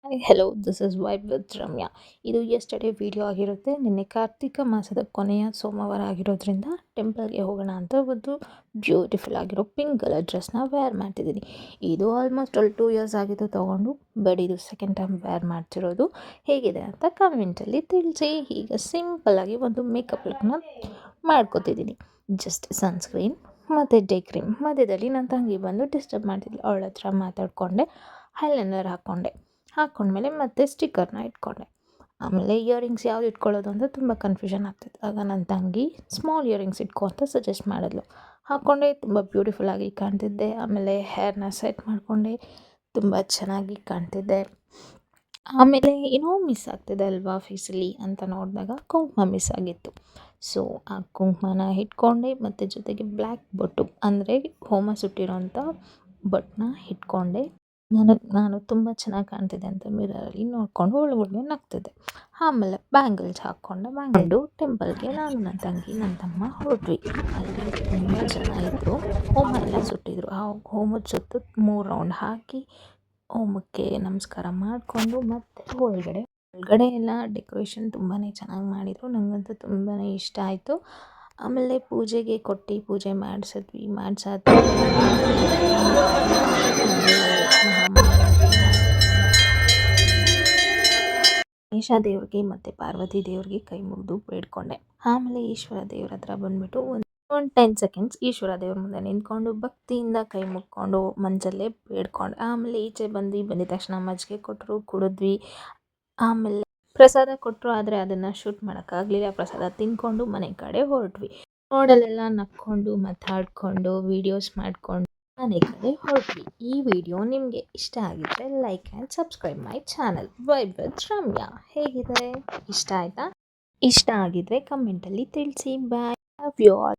Hi hello this is vibe with Ramya. ಇದು yesterday video ಆಗಿರುತ್ತೆ. ನಿನ್ನೆ ಕಾರ್ತಿಕ ಮಾಸದ ಕೊನೆಯ ಸೋಮವಾರ ಆಗಿರೋದ್ರಿಂದ ಟೆಂಪಲ್ಗೆ ಹೋಗೋಣ ಅಂತ ಒಂದು ಬ್ಯೂಟಿಫುಲ್ ಆಗಿರೋ ಪಿಂಕ್ ಕಲರ್ ಡ್ರೆಸ್ನ ವೇರ್ ಮಾಡ್ತಿದ್ದೀನಿ. ಇದು ಆಲ್ಮೋಸ್ಟ್ 2 ಇಯರ್ಸ್ ಆಗಿತ್ತು ತೊಗೊಂಡು, ಬಟ್ ಇದು ಸೆಕೆಂಡ್ ಟೈಮ್ ವೇರ್ ಮಾಡ್ತಿರೋದು. ಹೇಗಿದೆ ಅಂತ ಕಮೆಂಟಲ್ಲಿ ತಿಳಿಸಿ. ಈಗ ಸಿಂಪಲ್ಲಾಗಿ ಒಂದು ಮೇಕಪ್ ಲುಕ್ನ ಮಾಡ್ಕೋತಿದ್ದೀನಿ. ಜಸ್ಟ್ ಸನ್ಸ್ಕ್ರೀನ್ ಮತ್ತು ಡೇ ಕ್ರೀಮ್. ಮಧ್ಯದಲ್ಲಿ ನನ್ನ ತಂಗಿ ಬಂದು ಡಿಸ್ಟರ್ಬ್ ಮಾಡ್ತಿದ್ಲು. ಅವಳ ಹತ್ರ ಮಾತಾಡಿಕೊಂಡೆ, ಐಲೈನರ್ ಹಾಕ್ಕೊಂಡ್ಮೇಲೆ ಮತ್ತೆ ಸ್ಟಿಕ್ಕರ್ನ ಇಟ್ಕೊಂಡೆ. ಆಮೇಲೆ ಇಯರಿಂಗ್ಸ್ ಯಾವ್ದು ಇಟ್ಕೊಳ್ಳೋದು ಅಂತ ತುಂಬ ಕನ್ಫ್ಯೂಷನ್ ಆಗ್ತಿತ್ತು. ಆಗ ನನ್ನ ತಂಗಿ ಸ್ಮಾಲ್ ಇಯರಿಂಗ್ಸ್ ಇಟ್ಕೊ ಅಂತ ಸಜೆಸ್ಟ್ ಮಾಡಿದ್ಲು. ಹಾಕ್ಕೊಂಡೆ, ತುಂಬ ಬ್ಯೂಟಿಫುಲ್ಲಾಗಿ ಕಾಣ್ತಿದ್ದೆ. ಆಮೇಲೆ ಹೇರ್ನ ಸೆಟ್ ಮಾಡಿಕೊಂಡೆ, ತುಂಬ ಚೆನ್ನಾಗಿ ಕಾಣ್ತಿದ್ದೆ. ಆಮೇಲೆ ಏನೋ ಮಿಸ್ ಆಗ್ತಿದೆ ಅಲ್ವಾ ಫೇಸಲ್ಲಿ ಅಂತ ನೋಡಿದಾಗ ಕುಂಕುಮ ಮಿಸ್ ಆಗಿತ್ತು. ಸೊ ಆ ಕುಂಕುಮನ ಇಟ್ಕೊಂಡೆ ಮತ್ತು ಜೊತೆಗೆ ಬ್ಲ್ಯಾಕ್ ಬೊಟ್ಟು ಅಂದರೆ ಹೋಮ ಸುಟ್ಟಿರೋಂಥ ಬೊಟ್ಟನ್ನ ಇಟ್ಕೊಂಡೆ. ನಾನು ತುಂಬ ಚೆನ್ನಾಗಿ ಕಾಣ್ತಿದ್ದೆ ಅಂತ ಮಿರರಲ್ಲಿ ನೋಡಿಕೊಂಡು ಒಳಗೊಳಗೆ ನಗ್ತಿದ್ದೆ. ಆಮೇಲೆ ಬ್ಯಾಂಗಲ್ಸ್ ಬ್ಯಾಂಗಲ್ಡು ಟೆಂಪಲ್ಗೆ ನಾನು, ನನ್ನ ತಂಗಿ, ನನ್ನ ತಮ್ಮ ಹೊರಟ್ವಿ. ಅಲ್ಲಿ ತುಂಬ ಜನ ಇದ್ದರು. ಹೋಮ ಎಲ್ಲ ಸುಟ್ಟಿದ್ರು. ಆ ಹೋಮದ ಸುತ್ತ 3 ರೌಂಡ್ ಹಾಕಿ ಹೋಮಕ್ಕೆ ನಮಸ್ಕಾರ ಮಾಡಿಕೊಂಡು ಮತ್ತೆ ಒಳಗಡೆ ಎಲ್ಲ ಡೆಕೋರೇಷನ್ ತುಂಬಾ ಚೆನ್ನಾಗಿ ಮಾಡಿದರು. ನನಗಂತೂ ತುಂಬಾ ಇಷ್ಟ ಆಯಿತು. ಆಮೇಲೆ ಪೂಜೆಗೆ ಕೊಟ್ಟು ಪೂಜೆ ಮಾಡಿಸಿದ್ವಿ. ಗಣೇಶ ದೇವ್ರಿಗೆ ಮತ್ತು ಪಾರ್ವತಿ ದೇವ್ರಿಗೆ ಕೈ ಮುಗಿದು ಬೇಡ್ಕೊಂಡೆ. ಆಮೇಲೆ ಈಶ್ವರ ದೇವ್ರ ಹತ್ರ ಬಂದುಬಿಟ್ಟು ಒಂದು 10 ಸೆಕೆಂಡ್ಸ್ ಈಶ್ವರ ದೇವ್ರ ಮುಂದೆ ನಿಂತ್ಕೊಂಡು ಭಕ್ತಿಯಿಂದ ಕೈ ಮುಕ್ಕೊಂಡು ಮಂಚಲ್ಲೇ ಬೇಡ್ಕೊಂಡೆ. ಆಮೇಲೆ ಈಚೆ ಬಂದಿದ ತಕ್ಷಣ ಮಜ್ಜಿಗೆ ಕೊಟ್ಟರು, ಕುಡಿದ್ವಿ. ಆಮೇಲೆ ಪ್ರಸಾದ ಕೊಟ್ಟರು, ಆದರೆ ಅದನ್ನು ಶೂಟ್ ಮಾಡೋಕ್ಕಾಗಲಿಲ್ಲ. ಪ್ರಸಾದ ತಿಂದ್ಕೊಂಡು ಮನೆ ಕಡೆ ಹೊರಟ್ವಿ. ರೋಡಲ್ಲೆಲ್ಲ ನಕ್ಕೊಂಡು ಮಾತಾಡಿಕೊಂಡು ವೀಡಿಯೋಸ್ ಮಾಡಿಕೊಂಡು ಮನೆ ಕಡೆ ಹೊರಟ್ವಿ. ಈ ವಿಡಿಯೋ ನಿಮಗೆ ಇಷ್ಟ ಆಗಿದ್ರೆ like and subscribe my channel vibe with Ramya. ಹೇಗಿದೆ? ಇಷ್ಟ ಆಯಿತಾ? ಇಷ್ಟ ಆಗಿದ್ರೆ ಕಮೆಂಟಲ್ಲಿ ತಿಳಿಸಿ. ಬಾಯ್, ಲವ್ ಯು ಆಲ್.